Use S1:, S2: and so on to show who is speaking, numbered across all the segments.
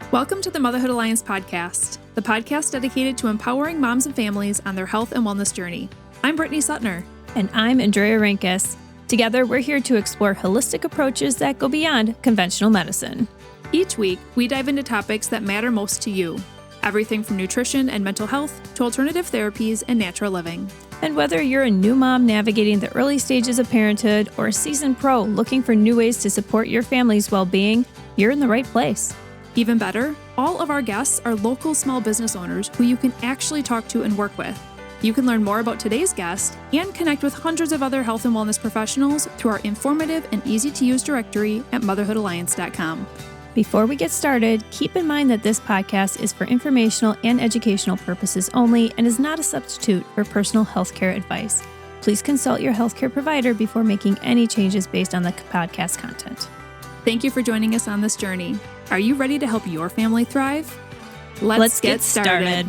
S1: Welcome to the Motherhood Alliance podcast, the podcast dedicated to empowering moms and families on their health and wellness journey. I'm Brittany Suttner.
S2: And I'm Andrea Rinkus. Together, we're here to explore holistic approaches that go beyond conventional medicine.
S1: Each week, we dive into topics that matter most to you. Everything from nutrition and mental health to alternative therapies and natural living.
S2: And whether you're a new mom navigating the early stages of parenthood or a seasoned pro looking for new ways to support your family's well-being, you're in the right place.
S1: Even better, all of our guests are local small business owners who you can actually talk to and work with. You can learn more about today's guest and connect with hundreds of other health and wellness professionals through our informative and easy-to-use directory at motherhoodalliance.com.
S2: Before we get started, keep in mind that this podcast is for informational and educational purposes only and is not a substitute for personal healthcare advice. Please consult your healthcare provider before making any changes based on the podcast content.
S1: Thank you for joining us on this journey. Are you ready to help your family thrive? Let's get started.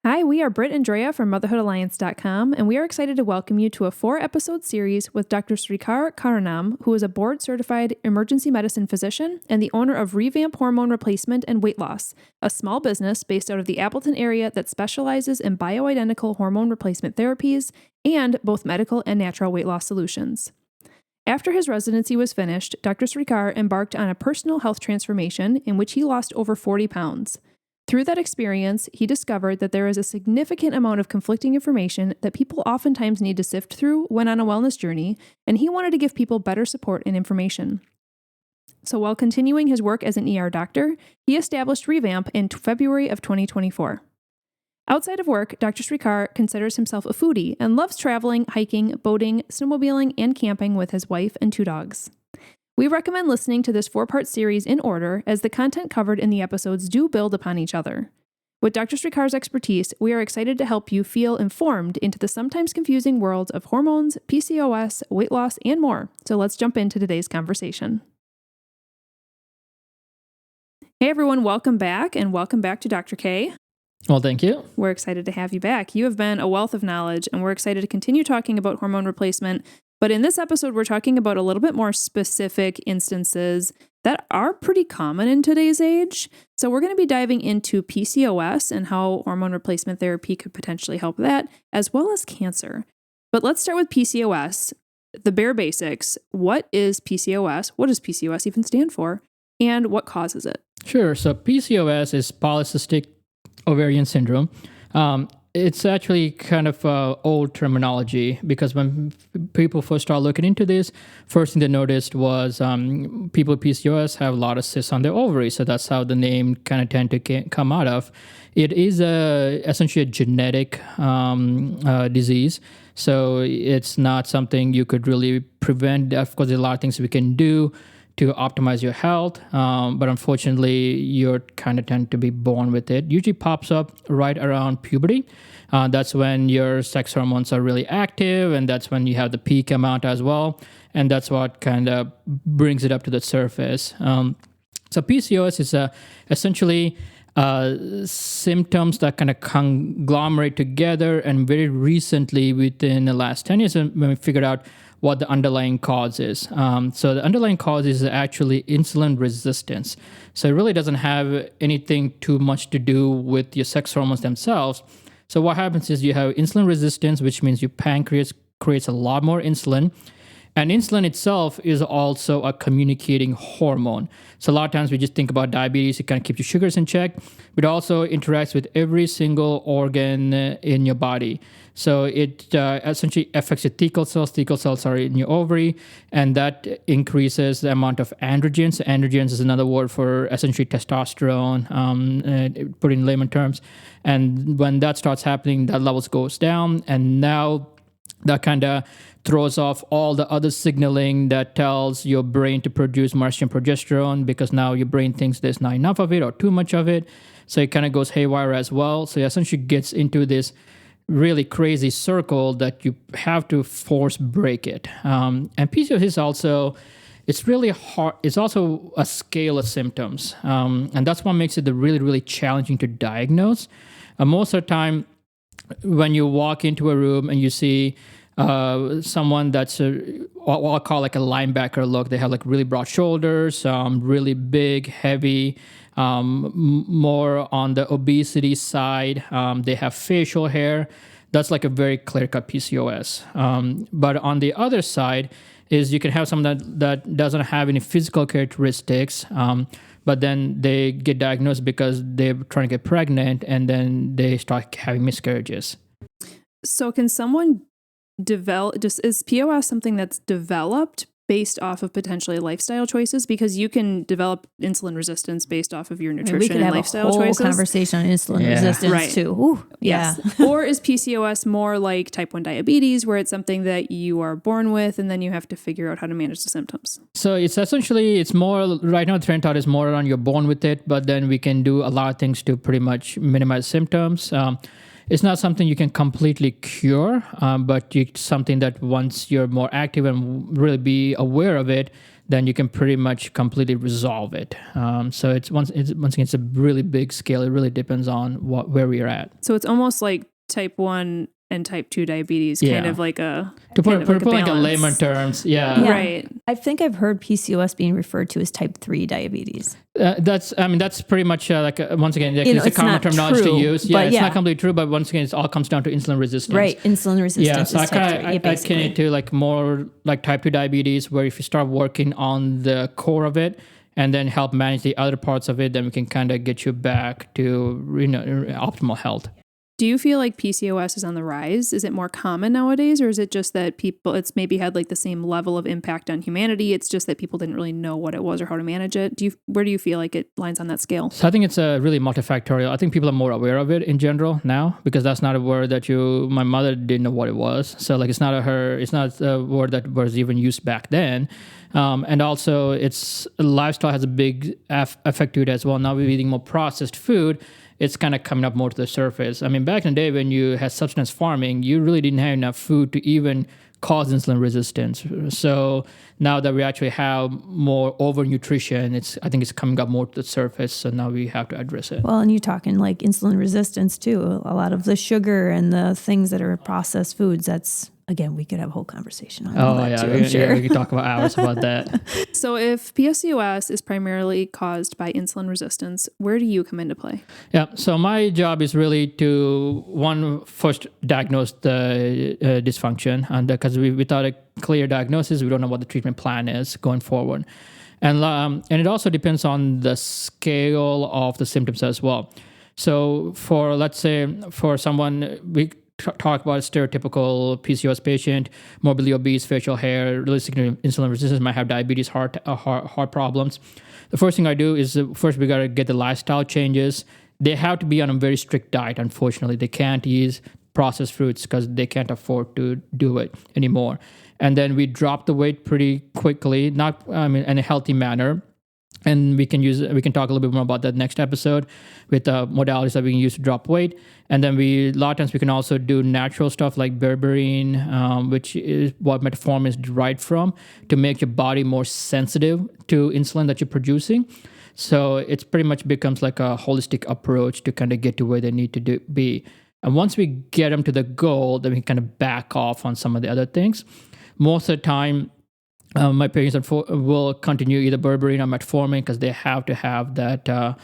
S1: Hi, we are Britt and Drea from motherhoodalliance.com, and we are excited to welcome you to a 4-episode series with Dr. Srikar Karanam, who is a board-certified emergency medicine physician and the owner of Revamp Hormone Replacement and Weight Loss, a small business based out of the Appleton area that specializes in bioidentical hormone replacement therapies and both medical and natural weight loss solutions. After his residency was finished, Dr. Srikar embarked on a personal health transformation in which he lost over 40 pounds. Through that experience, he discovered that there is a significant amount of conflicting information that people oftentimes need to sift through when on a wellness journey, and he wanted to give people better support and information. So while continuing his work as an ER doctor, he established Revamp in February of 2024. Outside of work, Dr. Srikar considers himself a foodie and loves traveling, hiking, boating, snowmobiling, and camping with his wife and 2 dogs. We recommend listening to this 4-part series in order as the content covered in the episodes do build upon each other. With Dr. Srikar's expertise, we are excited to help you feel informed into the sometimes confusing worlds of hormones, PCOS, weight loss, and more. So let's jump into today's conversation. Hey everyone, welcome back, and welcome back to Dr. K.
S3: Well, thank you.
S1: We're excited to have you back. You have been a wealth of knowledge, and we're excited to continue talking about hormone replacement. But in this episode, we're talking about a little bit more specific instances that are pretty common in today's age. So we're going to be diving into PCOS and how hormone replacement therapy could potentially help that, as well as cancer. But let's start with PCOS, the bare basics. What is PCOS? What does PCOS even stand for? And what causes it?
S3: Sure. So PCOS is polycystic ovarian syndrome. It's actually kind of old terminology because when people first started looking into this, first thing they noticed was people with PCOS have a lot of cysts on their ovaries. So that's how the name kind of tend to come out of. It is essentially a genetic disease. So it's not something you could really prevent. Of course, there are a lot of things we can do to optimize your health, but unfortunately, you kind of tend to be born with it. Usually pops up right around puberty. That's when your sex hormones are really active, and that's when you have the peak amount as well, and that's what kind of brings it up to the surface. So PCOS is essentially symptoms that kind of conglomerate together, and very recently, within the last 10 years, when we figured out what the underlying cause is. So the underlying cause is actually insulin resistance. So it really doesn't have anything too much to do with your sex hormones themselves. So what happens is you have insulin resistance, which means your pancreas creates a lot more insulin. And insulin itself is also a communicating hormone. So a lot of times we just think about diabetes, it kind of keeps your sugars in check, but it also interacts with every single organ in your body. So it essentially affects your thecal cells. Thecal cells are in your ovary, and that increases the amount of androgens. Androgens is another word for essentially testosterone, put in layman terms. And when that starts happening, that levels goes down, and now that kind of throws off all the other signaling that tells your brain to produce more estrogen progesterone, because now your brain thinks there's not enough of it or too much of it. So it kind of goes haywire as well. So it essentially gets into this really crazy circle that you have to force break it. And PCOS is also, it's really hard. It's also a scale of symptoms. And that's what makes it really, really challenging to diagnose. Most of the time, when you walk into a room and you see someone that's what I'll call like a linebacker look. They have like really broad shoulders, really big, heavy, more on the obesity side. They have facial hair. That's like a very clear-cut PCOS. But on the other side is you can have someone that doesn't have any physical characteristics, but then they get diagnosed because they're trying to get pregnant, and then they start having miscarriages.
S1: So can someone develop, is PCOS something that's developed based off of potentially lifestyle choices? Because you can develop insulin resistance based off of your nutrition and lifestyle choices. We could have a whole
S2: conversation on insulin resistance too. Ooh,
S1: yes. Or is PCOS more like type 1 diabetes, where it's something that you are born with and then you have to figure out how to manage the symptoms?
S3: So it's more, right now the trend thought is more around you're born with it, but then we can do a lot of things to pretty much minimize symptoms. It's not something you can completely cure, but it's something that once you're more active and really be aware of it, then you can pretty much completely resolve it. So once again, it's a really big scale. It really depends on where we are at.
S1: So it's almost like type 1 and type 2 diabetes, kind of like a
S3: to put like a layman terms,
S1: right.
S2: I think I've heard PCOS being referred to as type 3 diabetes.
S3: That's pretty much once again, it's a common terminology to use. Yeah, it's not completely true, but once again, it all comes down to insulin resistance.
S2: Right, insulin resistance.
S3: Yeah, so I akin it to like more like type 2 diabetes, where if you start working on the core of it and then help manage the other parts of it, then we can kind of get you back to optimal health.
S1: Do you feel like PCOS is on the rise? Is it more common nowadays, or is it just that it's maybe had like the same level of impact on humanity? It's just that people didn't really know what it was or how to manage it. Where do you feel like it lines on that scale?
S3: So I think it's really multifactorial. I think people are more aware of it in general now, because that's not a word that my mother didn't know what it was. So like it's not a word that was even used back then. And also it's lifestyle has a big effect to it as well. Now we're eating more processed food. It's kind of coming up more to the surface. I mean, back in the day when you had subsistence farming, you really didn't have enough food to even cause insulin resistance. So now that we actually have more overnutrition, I think it's coming up more to the surface. So now we have to address it.
S2: Well, and you're talking like insulin resistance too. A lot of the sugar and the things that are processed foods, that's, again, we could have a whole conversation on that too, I'm sure.
S3: We could talk about hours about that.
S1: So if PCOS is primarily caused by insulin resistance, where do you come into play?
S3: Yeah, so my job is really to, first diagnose the dysfunction, and because without a clear diagnosis, we don't know what the treatment plan is going forward. And it also depends on the scale of the symptoms as well. So let's say for someone, we talk about a stereotypical PCOS patient, morbidly obese, facial hair, really significant insulin resistance, might have diabetes, heart problems. The first thing I do is first we got to get the lifestyle changes. They have to be on a very strict diet. Unfortunately, they can't use processed foods because they can't afford to do it anymore. And then we drop the weight pretty quickly, in a healthy manner. And we can talk a little bit more about that next episode with modalities that we can use to drop weight. And then a lot of times we can also do natural stuff like berberine, which is what metformin is derived from, to make your body more sensitive to insulin that you're producing. So it's pretty much becomes like a holistic approach to kind of get to where they need to be. And once we get them to the goal, then we kind of back off on some of the other things. Most of the time, my patients will continue either berberine or metformin because they have to have that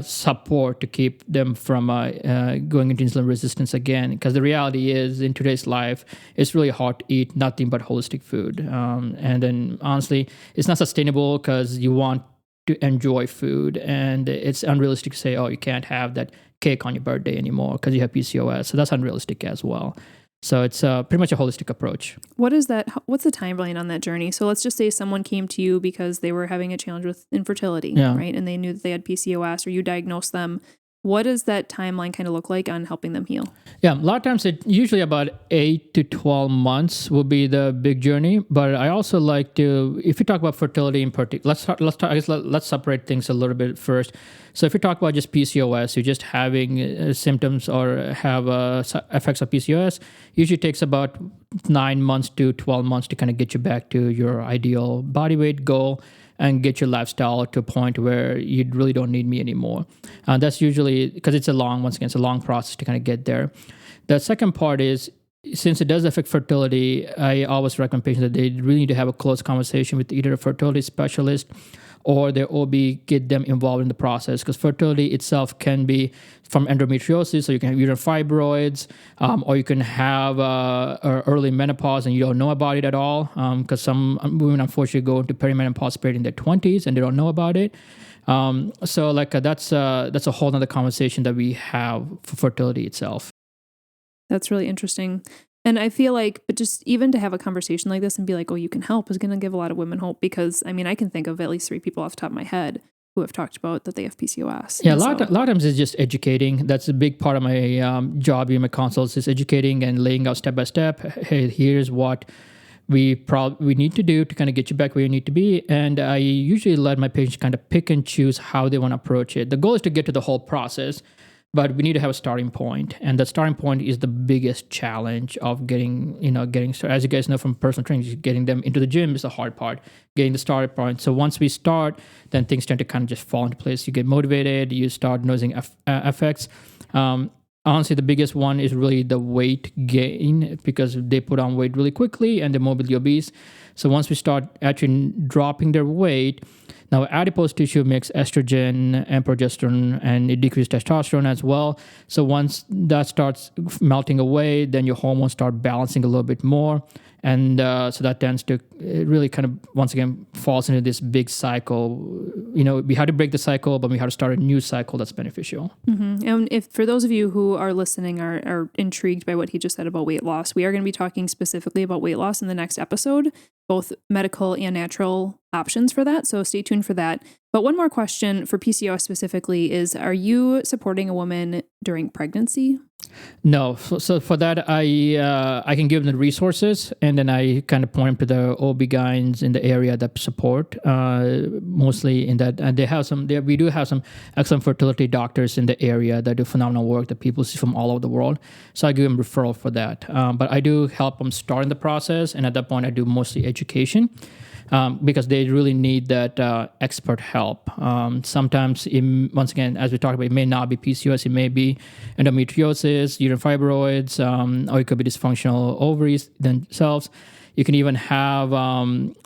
S3: support to keep them from going into insulin resistance again. Because the reality is, in today's life, it's really hard to eat nothing but holistic food. And then, honestly, it's not sustainable because you want to enjoy food. And it's unrealistic to say, you can't have that cake on your birthday anymore because you have PCOS. So that's unrealistic as well. So it's pretty much a holistic approach.
S1: What's the timeline on that journey? So let's just say someone came to you because they were having a challenge with infertility, right? And they knew that they had PCOS, or you diagnosed them. What does that timeline kind of look like on helping them heal? Yeah,
S3: a lot of times usually about 8 to 12 months will be the big journey. But I also like to, if you talk about fertility in particular, let's separate things a little bit first. So if you talk about just PCOS, you're just having symptoms or have effects of PCOS, usually takes about 9 months to 12 months to kind of get you back to your ideal body weight goal and get your lifestyle to a point where you really don't need me anymore. That's usually because it's a long process to kind of get there. The second part is since it does affect fertility, I always recommend patients that they really need to have a close conversation with either a fertility specialist or their OB, get them involved in the process, because fertility itself can be from endometriosis, so you can have uterine fibroids, or you can have early menopause and you don't know about it at all, because some women unfortunately go into perimenopause period in their 20s and they don't know about it. So that's a whole nother conversation that we have for fertility itself.
S1: That's really interesting. And I feel like, but just even to have a conversation like this and be like, oh, you can help is going to give a lot of women hope, because I mean, I can think of at least 3 people off the top of my head who have talked about that they have PCOS.
S3: Yeah, a lot of times it's just educating. That's a big part of my job in my consults, is educating and laying out step by step. Hey, here's what we need to do to kind of get you back where you need to be. And I usually let my patients kind of pick and choose how they want to approach it. The goal is to get to the whole process, but we need to have a starting point. And the starting point is the biggest challenge of getting started. As you guys know from personal training, getting them into the gym is the hard part, getting the starting point. So once we start, then things tend to kind of just fall into place. You get motivated, you start noticing effects. Honestly, the biggest one is really the weight gain, because they put on weight really quickly and they're morbidly obese. So once we start actually dropping their weight, now adipose tissue makes estrogen and progesterone, and it decreases testosterone as well. So once that starts melting away, then your hormones start balancing a little bit more. And so that tends to really kind of, once again, falls into this big cycle. We had to break the cycle, but we had to start a new cycle that's beneficial.
S1: Mm-hmm. And if for those of you who are listening are intrigued by what he just said about weight loss, we are going to be talking specifically about weight loss in the next episode, both medical and natural options for that. So stay tuned for that. But one more question for PCOS specifically is, are you supporting a woman during pregnancy?
S3: No. So for that, I can give them the resources, and then I kind of point them to the OB-GYNs in the area that support, mostly in that. And we do have some excellent fertility doctors in the area that do phenomenal work that people see from all over the world. So I give them referral for that. But I do help them start in the process, and at that point I do mostly education. Because they really need that expert help. Sometimes, once again, as we talked about, it may not be PCOS, it may be endometriosis, uterine fibroids, or it could be dysfunctional ovaries themselves. You can even have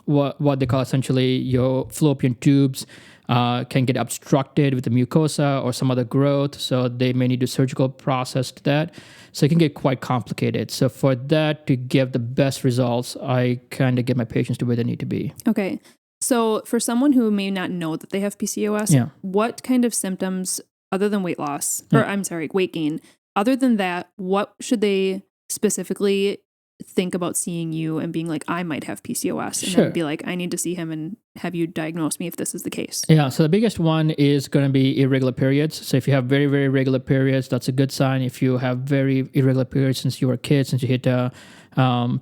S3: what they call essentially your fallopian tubes can get obstructed with the mucosa or some other growth, so they may need a surgical process to that. So it can get quite complicated. So for that to give the best results, I kind of get my patients to where they need to be.
S1: Okay. So for someone who may not know that they have PCOS, what kind of symptoms, other than weight loss, weight gain, other than that, what should they specifically think about seeing you and being like, I might have PCOS, and then be like, I need to see him and have you diagnose me if this is the case? Yeah.
S3: So the biggest one is going to be irregular periods. So if you have very, very regular periods, that's a good sign. If you have very irregular periods since you were a kid, since you hit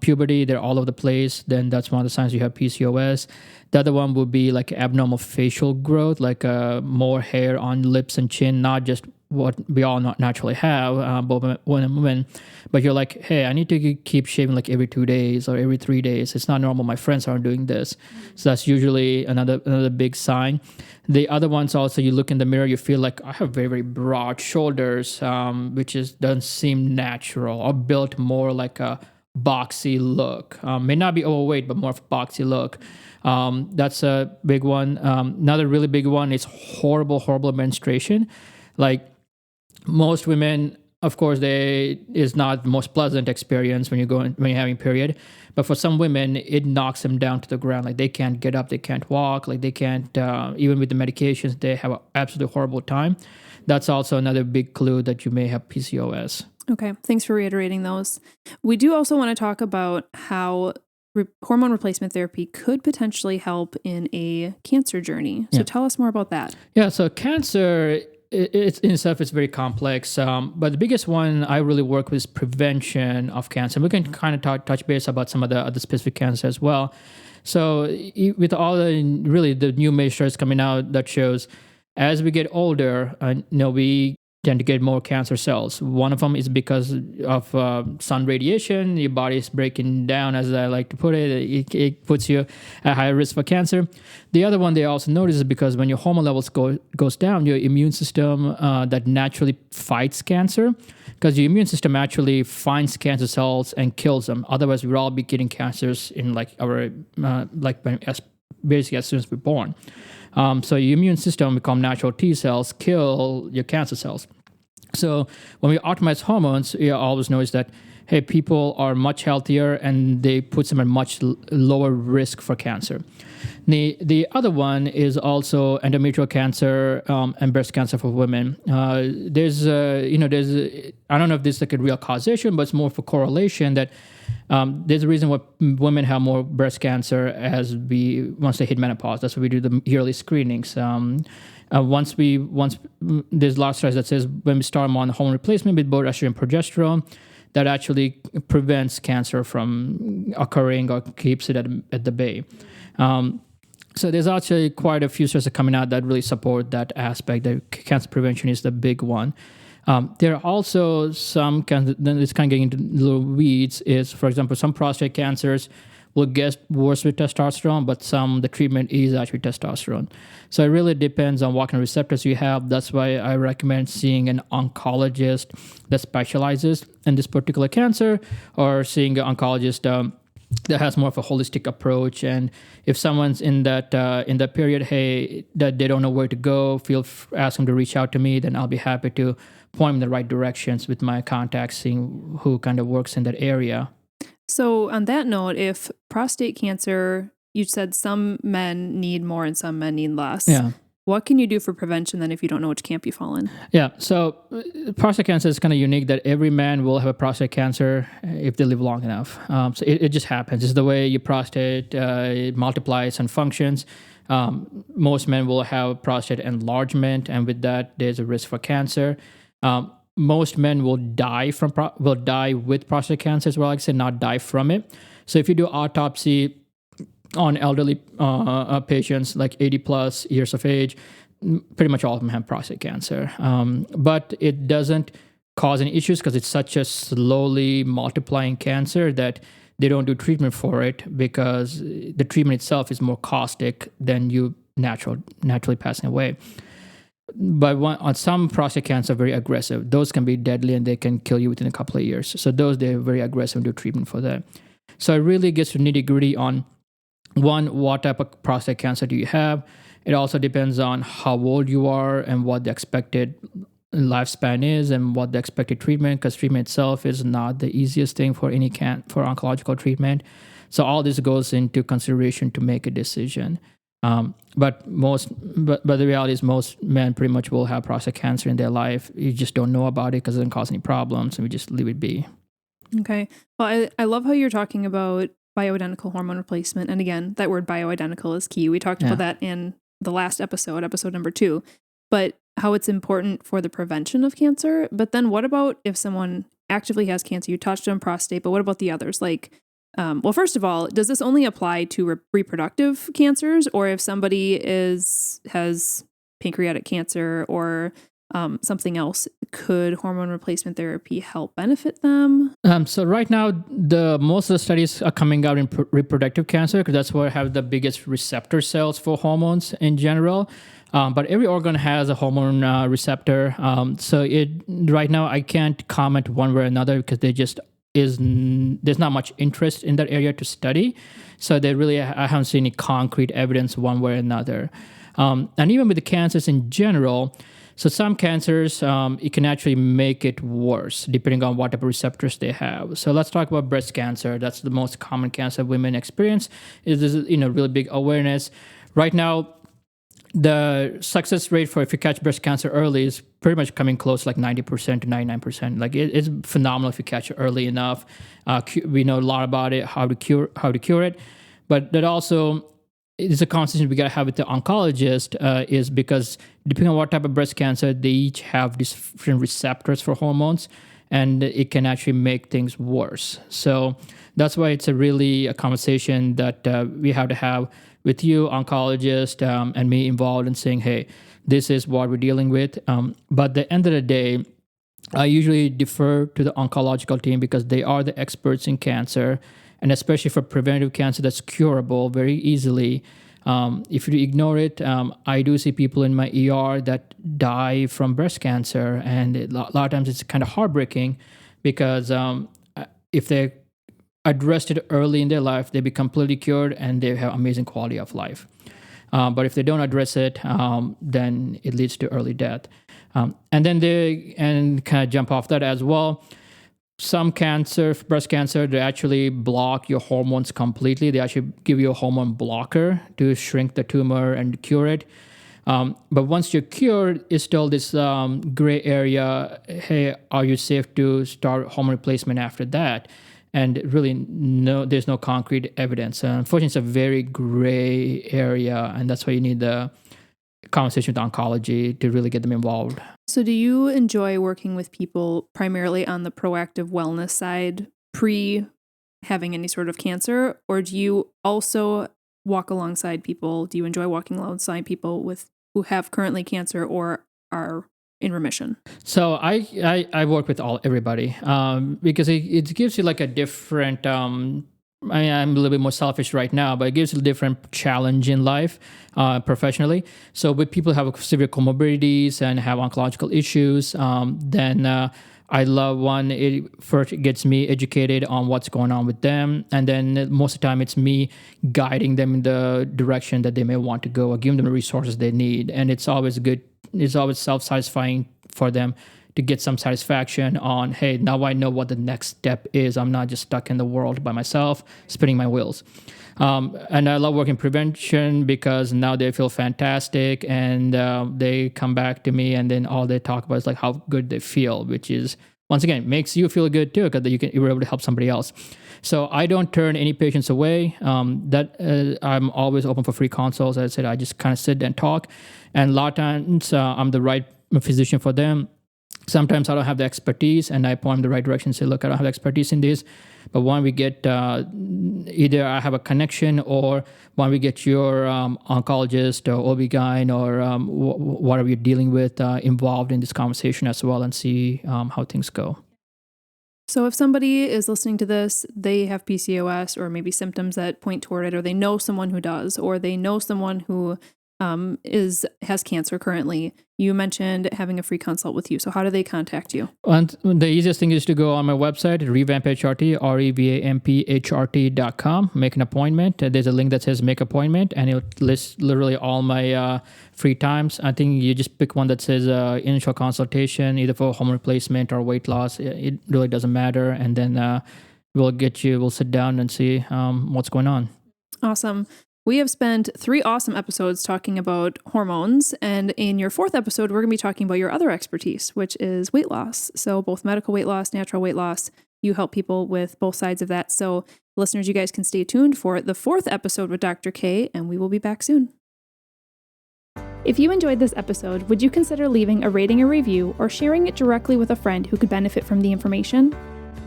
S3: puberty, they're all over the place, then that's one of the signs you have PCOS. The other one would be like abnormal facial growth, like more hair on lips and chin, not just what we all not naturally have, both men and women. But you're like, hey, I need to keep shaving like every 2 days or every 3 days. It's not normal. My friends aren't doing this. So that's usually another big sign. The other ones also, you look in the mirror, you feel like I have very, very broad shoulders, which doesn't seem natural, or built more like a boxy look. May not be overweight, but more of a boxy look. That's a big one. Another really big one is horrible menstruation. Like most women, of course, is not the most pleasant experience when you're having a period. But for some women, it knocks them down to the ground. Like they can't get up, they can't walk, like they can't, even with the medications, they have an absolutely horrible time. That's also another big clue that you may have PCOS.
S1: Okay, thanks for reiterating those. We do also want to talk about how hormone replacement therapy could potentially help in a cancer journey. So tell us more about that. Yeah,
S3: so cancer, it's in itself, it's very complex. But the biggest one I really work with is prevention of cancer. We can kind of touch base about some of the other specific cancers as well. So with all the new measures coming out that shows as we get older, we tend to get more cancer cells. One of them is because of sun radiation. Your body is breaking down, as I like to put it. It puts you at higher risk for cancer. The other one they also notice is because when your hormone levels goes down, your immune system that naturally fights cancer, because your immune system actually finds cancer cells and kills them. Otherwise, we'd all be getting cancers in basically as soon as we're born. So your immune system become natural T cells, kill your cancer cells. So when we optimize hormones, we always notice that, hey, people are much healthier and they put them at much lower risk for cancer. The other one is also endometrial cancer and breast cancer for women. There's I don't know if this is like a real causation, but it's more for correlation that there's a reason why women have more breast cancer once they hit menopause. That's why we do the yearly screenings. Once there's a lot of studies that says when we start them on hormone replacement with both estrogen and progesterone, that actually prevents cancer from occurring or keeps it at the bay. So there's actually quite a few studies coming out that really support that aspect, that cancer prevention is the big one. There are also some, then it's kind of getting into little weeds, is, for example, some prostate cancers will get worse with testosterone, but the treatment is actually testosterone. So it really depends on what kind of receptors you have. That's why I recommend seeing an oncologist that specializes in this particular cancer, or seeing an oncologist that has more of a holistic approach. And if someone's in that period, hey, that they don't know where to go, ask them to reach out to me, then I'll be happy to point them in the right directions with my contacts, seeing who kind of works in that area.
S1: So on that note, if prostate cancer, you said some men need more and some men need less.
S3: Yeah.
S1: What can you do for prevention then if you don't know which camp you fall in?
S3: Yeah, so prostate cancer is kind of unique that every man will have a prostate cancer if they live long enough. So it just happens. It's the way your prostate it multiplies and functions. Most men will have prostate enlargement, and with that, there's a risk for cancer. Most men will die with prostate cancer as well, like I said, not die from it. So if you do autopsy on elderly patients like 80 plus years of age, pretty much all of them have prostate cancer. But it doesn't cause any issues because it's such a slowly multiplying cancer that they don't do treatment for it, because the treatment itself is more caustic than you naturally passing away. But on some prostate cancer are very aggressive. Those can be deadly and they can kill you within a couple of years. So they're very aggressive and do treatment for that. So it really gets to nitty-gritty on, one, what type of prostate cancer do you have? It also depends on how old you are and what the expected lifespan is and what the expected treatment, because treatment itself is not the easiest thing for for oncological treatment. So all this goes into consideration to make a decision. But the reality is most men pretty much will have prostate cancer in their life. You just don't know about it because it doesn't cause any problems, and we just leave it be.
S1: Okay. Well, I love how you're talking about bioidentical hormone replacement. And again, that word bioidentical is key. We talked about that in the last episode number 2, but how it's important for the prevention of cancer. But then what about if someone actively has cancer? You touched on prostate, but what about the others? Like, well, first of all, does this only apply to reproductive cancers, or if somebody has pancreatic cancer or something else, could hormone replacement therapy help benefit them?
S3: So right now, most of the studies are coming out in reproductive cancer, because that's where I have the biggest receptor cells for hormones in general. But every organ has a hormone receptor. So right now I can't comment one way or another, because there's not much interest in that area to study. So I haven't seen any concrete evidence one way or another. And even with the cancers in general, so some cancers, it can actually make it worse depending on what type of receptors they have. So let's talk about breast cancer. That's the most common cancer women experience. There's really big awareness. Right now, the success rate for if you catch breast cancer early is pretty much coming close to like 90% to 99%. Like it's phenomenal if you catch it early enough. We know a lot about it, how to cure it. But that also is a conversation we got to have with the oncologist, is because depending on what type of breast cancer, they each have different receptors for hormones, and it can actually make things worse. So that's why it's a conversation that we have to have with you, oncologist, and me involved in saying, hey, this is what we're dealing with. But at the end of the day, I usually defer to the oncological team because they are the experts in cancer, and especially for preventative cancer that's curable very easily. If you ignore it, I do see people in my ER that die from breast cancer, and a lot of times it's kind of heartbreaking because if they addressed it early in their life, they be completely cured and they have amazing quality of life. But if they don't address it, then it leads to early death. And kind of jump off that as well. Some cancer, breast cancer, they actually block your hormones completely. They actually give you a hormone blocker to shrink the tumor and cure it. But once you're cured, it's still this gray area. Hey, are you safe to start hormone replacement after that? And really, no, there's no concrete evidence. Unfortunately, it's a very gray area, and that's why you need the conversation with oncology to really get them involved.
S1: So do you enjoy working with people primarily on the proactive wellness side pre having any sort of cancer, or do you also walk alongside people? Do you enjoy walking alongside people who have currently cancer or are in remission?
S3: So I work with everybody because it gives you like a different I'm a little bit more selfish right now, but it gives you a different challenge in life professionally. So with people who have severe comorbidities and have oncological issues, then I love it first gets me educated on what's going on with them. And then most of the time it's me guiding them in the direction that they may want to go or giving them the resources they need. And it's always good. It's always self-satisfying for them to get some satisfaction on, hey, now I know what the next step is. I'm not just stuck in the world by myself, spinning my wheels. And I love working prevention because now they feel fantastic and they come back to me and then all they talk about is like how good they feel, which is, once again, makes you feel good too because you were able to help somebody else. So I don't turn any patients away. I'm always open for free consults. As I said, I just kind of sit and talk. And a lot of times I'm the right physician for them. Sometimes I don't have the expertise and I point them the right direction and say, look, I don't have expertise in this. But when we get either I have a connection or when we get your oncologist or OB-GYN or whatever you're dealing with involved in this conversation as well and see how things go.
S1: So if somebody is listening to this, they have PCOS or maybe symptoms that point toward it, or they know someone who does, or they know someone who has cancer currently. You mentioned having a free consult with you. So how do they contact you?
S3: And the easiest thing is to go on my website, Revamp HRT, REVAMPHRT.com, make an appointment. There's a link that says make appointment and it'll list literally all my free times. I think you just pick one that says initial consultation, either for hormone replacement or weight loss. It really doesn't matter. And then we'll sit down and see what's going on.
S1: Awesome. We have spent 3 awesome episodes talking about hormones, and in your 4th episode, we're going to be talking about your other expertise, which is weight loss. So both medical weight loss, natural weight loss, you help people with both sides of that. So listeners, you guys can stay tuned for the 4th episode with Dr. K, and we will be back soon. If you enjoyed this episode, would you consider leaving a rating or review or sharing it directly with a friend who could benefit from the information?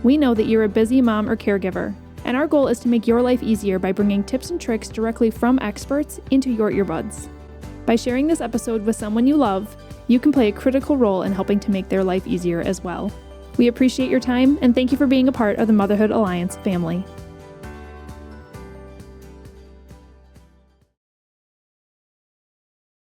S1: We know that you're a busy mom or caregiver, and our goal is to make your life easier by bringing tips and tricks directly from experts into your earbuds. By sharing this episode with someone you love, you can play a critical role in helping to make their life easier as well. We appreciate your time and thank you for being a part of the Motherhood Alliance family.